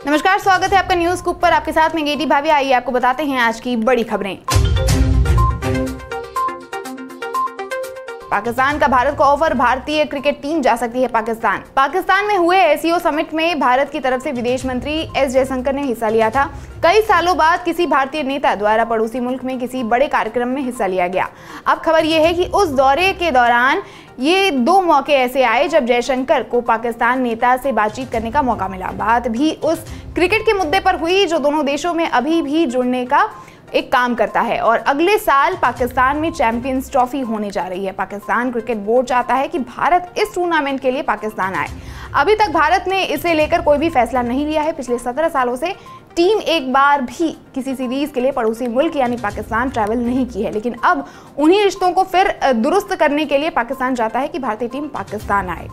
नमस्कार, स्वागत है आपका न्यूज स्कूप पर। आपके साथ में गेटी भाभी। आइए आपको बताते हैं आज की बड़ी खबरें। पाकिस्तान का भारत को ऑफर, भारतीय क्रिकेट टीम जा सकती है पाकिस्तान में हुए एससीओ समिट में भारत की तरफ से विदेश मंत्री एस जयशंकर ने हिस्सा लिया था। कई सालों बाद किसी भारतीय नेता द्वारा पड़ोसी मुल्क में किसी बड़े कार्यक्रम में हिस्सा लिया गया। अब खबर यह है कि उस दौरे के दौरान ये दो मौके ऐसे आए जब जयशंकर को पाकिस्तान नेता से बातचीत करने का मौका मिला। बात भी उस क्रिकेट के मुद्दे पर हुई जो दोनों देशों में अभी भी जुड़ने का एक काम करता है और अगले साल पाकिस्तान में चैंपियंस ट्रॉफी होने जा रही है। पाकिस्तान क्रिकेट बोर्ड चाहता है कि भारत इस टूर्नामेंट के लिए पाकिस्तान आए। अभी तक भारत ने इसे लेकर कोई भी फैसला नहीं लिया है। पिछले 17 सालों से टीम एक बार भी किसी सीरीज के लिए पड़ोसी मुल्क यानी पाकिस्तान ट्रैवल नहीं की है, लेकिन अब उन्हीं रिश्तों को फिर दुरुस्त करने के लिए पाकिस्तान चाहता है कि भारतीय टीम पाकिस्तान आए।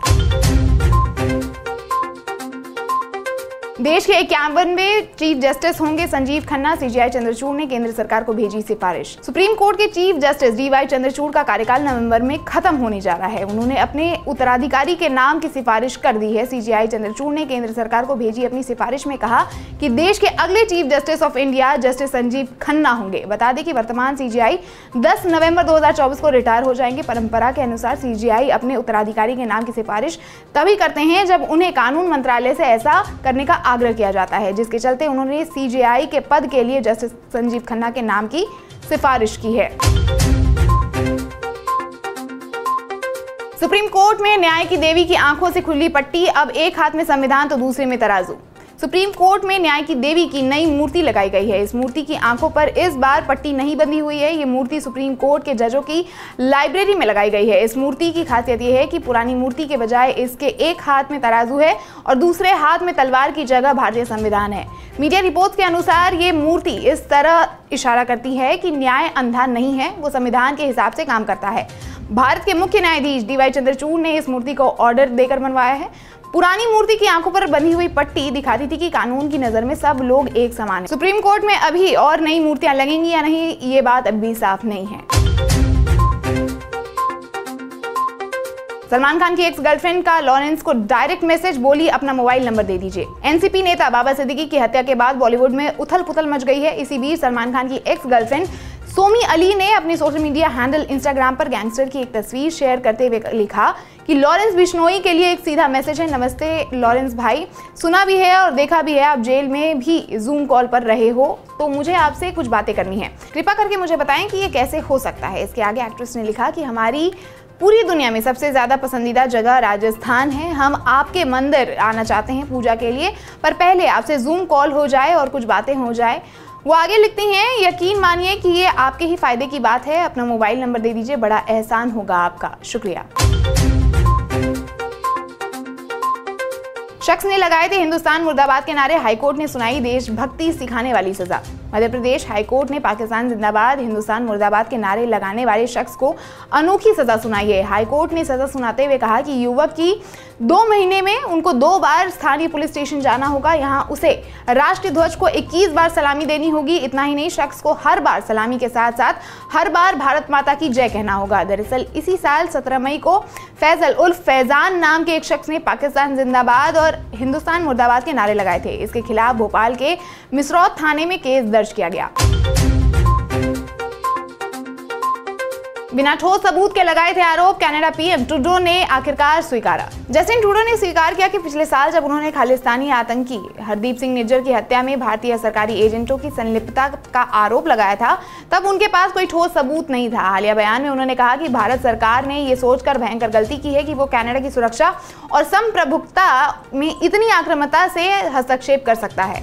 देश के 51वें चीफ जस्टिस होंगे संजीव खन्ना। सीजीआई चंद्रचूड़ ने केंद्र सरकार को भेजी सिफारिश। सुप्रीम कोर्ट के चीफ जस्टिस डीवाई चंद्रचूड़ का कार्यकाल नवंबर में खत्म होने जा रहा है। उन्होंने अपने उत्तराधिकारी के नाम की सिफारिश कर दी है। सीजीआई चंद्रचूड़ ने केंद्र सरकार को भेजी अपनी सिफारिश में कहा कि देश के अगले chief justice of India justice Sanjeev Khanna होंगे। बता दें कि वर्तमान सीजीआई 10 नवंबर 2024 को रिटायर हो जाएंगे। परंपरा के अनुसार सीजीआई अपने उत्तराधिकारी के नाम की सिफारिश तभी करते हैं जब उन्हें कानून मंत्रालय से ऐसा करने का आग्रह किया जाता है, जिसके चलते उन्होंने सीजीआई के पद के लिए जस्टिस संजीव खन्ना के नाम की सिफारिश की है। सुप्रीम कोर्ट में न्याय की देवी की आंखों से खुली पट्टी। अब एक हाथ में संविधान तो दूसरे में तराजू। सुप्रीम कोर्ट में न्याय की देवी की नई मूर्ति लगाई गई है। इस मूर्ति की आंखों पर इस बार पट्टी नहीं बंधी हुई है। ये मूर्ति सुप्रीम कोर्ट के जजों की लाइब्रेरी में लगाई गई है। इस मूर्ति की खासियत यह है कि पुरानी मूर्ति के बजाय इसके एक हाथ में तराजू है और दूसरे हाथ में तलवार की जगह भारतीय संविधान है। मीडिया रिपोर्ट्स के अनुसार ये मूर्ति इस तरह इशारा करती है कि न्याय अंधा नहीं है, वो संविधान के हिसाब से काम करता है। भारत के मुख्य न्यायाधीश डीवाई चंद्रचूड़ ने इस मूर्ति को ऑर्डर देकर बनवाया है। पुरानी मूर्ति की आंखों पर बंधी हुई पट्टी दिखाती थी कि कानून की नजर में सब लोग एक समान हैं। सुप्रीम कोर्ट में अभी और नई मूर्तियां लगेंगी या नहीं, ये बात अभी साफ नहीं है। सलमान खान की एक्स गर्लफ्रेंड का लॉरेंस को डायरेक्ट मैसेज, बोली अपना मोबाइल नंबर दे दीजिए। एनसीपी नेता बाबा सिद्दीकी की हत्या के बाद बॉलीवुड में उथल पुथल मच गई है। इसी बीच सलमान खान की एक्स गर्लफ्रेंड सोमी अली ने अपने सोशल मीडिया हैंडल इंस्टाग्राम पर गैंगस्टर की एक तस्वीर शेयर करते हुए लिखा कि लॉरेंस बिश्नोई के लिए एक सीधा मैसेज है। नमस्ते लॉरेंस भाई, सुना भी है और देखा भी है, आप जेल में भी जूम कॉल पर रहे हो, तो मुझे आपसे कुछ बातें करनी है। कृपा करके मुझे बताएं कि ये कैसे हो सकता है। इसके आगे एक्ट्रेस ने लिखा कि हमारी पूरी दुनिया में सबसे ज्यादा पसंदीदा जगह राजस्थान है। हम आपके मंदिर आना चाहते हैं पूजा के लिए, पर पहले आपसे जूम कॉल हो जाए और कुछ बातें हो जाए। वो आगे लिखती हैं, यकीन मानिए कि ये आपके ही फायदे की बात है। अपना मोबाइल नंबर दे दीजिए, बड़ा एहसान होगा आपका, शुक्रिया। शख्स ने लगाए थे हिंदुस्तान मुर्दाबाद के नारे, हाईकोर्ट ने सुनाई देशभक्ति सिखाने वाली सजा। मध्य प्रदेश हाईकोर्ट ने पाकिस्तान जिंदाबाद हिंदुस्तान मुर्दाबाद के नारे लगाने वाले शख्स को अनोखी सजा सुनाई है। हाईकोर्ट ने सजा सुनाते हुए कहा कि युवक की 2 महीने में उनको 2 बार स्थानीय पुलिस स्टेशन जाना होगा। यहाँ उसे राष्ट्रीय ध्वज को 21 बार सलामी देनी होगी। इतना ही नहीं, शख्स को हर बार सलामी के साथ साथ हर बार भारत माता की जय कहना होगा। दरअसल इसी साल 17 मई को फैजल उर्फ फैजान नाम के एक शख्स ने पाकिस्तान जिंदाबाद और हिंदुस्तान मुर्दाबाद के नारे लगाए थे। इसके खिलाफ भोपाल के मिसरौत थाने में केस दर्ज किया गया। बिना ठोस सबूत के लगाए थे आरोप, कनाडा पीएम ट्रूडो ने आखिरकार स्वीकारा। जस्टिन ट्रूडो ने स्वीकार किया कि पिछले साल जब उन्होंने खालिस्तानी आतंकी हरदीप सिंह निज्जर की हत्या में भारतीय सरकारी एजेंटों की संलिप्तता का आरोप लगाया था, तब उनके पास कोई ठोस सबूत नहीं था। हालिया बयान में उन्होंने कहा कि भारत सरकार ने ये सोचकर भयंकर गलती की है कि वो कनाडा की सुरक्षा और संप्रभुता में इतनी आक्रामकता से हस्तक्षेप कर सकता है।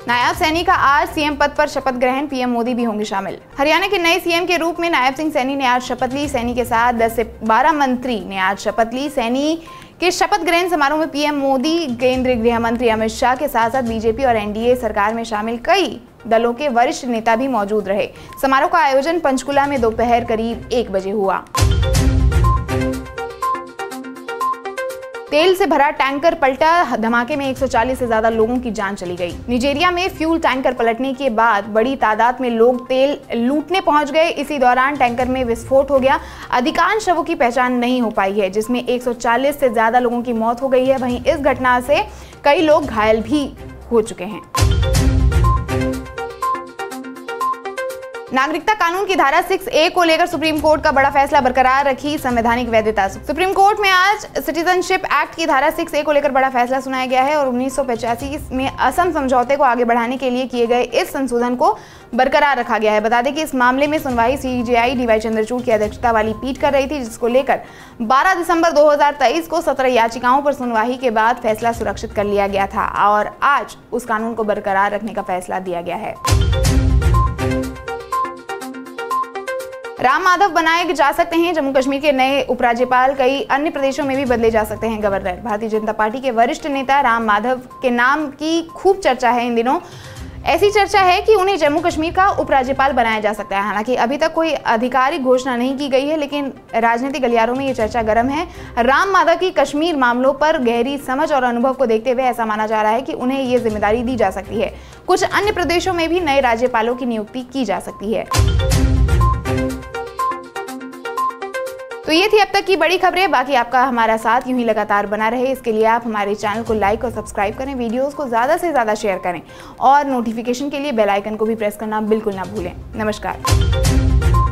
नायब सैनी का आज सीएम पद पर शपथ ग्रहण, पीएम मोदी भी होंगे शामिल। हरियाणा के नए सीएम के रूप में नायब सिंह सैनी ने आज शपथ ली। सैनी के साथ 10 से 12 मंत्री ने आज शपथ ली। सैनी के शपथ ग्रहण समारोह में पीएम मोदी, केंद्रीय गृह मंत्री अमित शाह के साथ साथ बीजेपी और एनडीए सरकार में शामिल कई दलों के वरिष्ठ नेता भी मौजूद रहे। समारोह का आयोजन पंचकुला में दोपहर करीब 1 बजे हुआ। तेल से भरा टैंकर पलटा, धमाके में 140 से ज्यादा लोगों की जान चली गई। निजेरिया में फ्यूल टैंकर पलटने के बाद बड़ी तादाद में लोग तेल लूटने पहुंच गए। इसी दौरान टैंकर में विस्फोट हो गया। अधिकांश शवों की पहचान नहीं हो पाई है, जिसमें 140 से ज्यादा लोगों की मौत हो गई है। वहीं इस घटना से कई लोग घायल भी हो चुके हैं। नागरिकता कानून की धारा 6A को लेकर सुप्रीम कोर्ट का बड़ा फैसला, बरकरार रखी संवैधानिक वैधता। सुप्रीम कोर्ट में आज सिटीजनशिप एक्ट की धारा 6A को लेकर बड़ा फैसला सुनाया गया है और 1985 में असम समझौते को आगे बढ़ाने के लिए किए गए इस संशोधन को बरकरार रखा गया है। बता दें कि इस मामले में सुनवाई CJI DY चंद्रचूड़ की अध्यक्षता वाली पीठ कर रही थी, जिसको लेकर 12 दिसंबर 2023 को 17 याचिकाओं पर सुनवाई के बाद फैसला सुरक्षित कर लिया गया था और आज उस कानून को बरकरार रखने का फैसला दिया गया है। राम माधव बनाए जा सकते हैं जम्मू कश्मीर के नए उपराज्यपाल, कई अन्य प्रदेशों में भी बदले जा सकते हैं गवर्नर। भारतीय जनता पार्टी के वरिष्ठ नेता राम माधव के नाम की खूब चर्चा है इन दिनों। ऐसी चर्चा है कि उन्हें जम्मू कश्मीर का उपराज्यपाल बनाया जा सकता है। हालांकि अभी तक कोई आधिकारिक घोषणा नहीं की गई है, लेकिन राजनीतिक गलियारों में ये चर्चा गर्म है। राम माधव की कश्मीर मामलों पर गहरी समझ और अनुभव को देखते हुए ऐसा माना जा रहा है कि उन्हें ये जिम्मेदारी दी जा सकती है। कुछ अन्य प्रदेशों में भी नए राज्यपालों की नियुक्ति की जा सकती है। तो ये थी अब तक की बड़ी खबरें। बाकी आपका हमारा साथ यूं ही लगातार बना रहे, इसके लिए आप हमारे चैनल को लाइक और सब्सक्राइब करें, वीडियोस को ज़्यादा से ज़्यादा शेयर करें और नोटिफिकेशन के लिए बेल आइकन को भी प्रेस करना बिल्कुल ना भूलें। नमस्कार।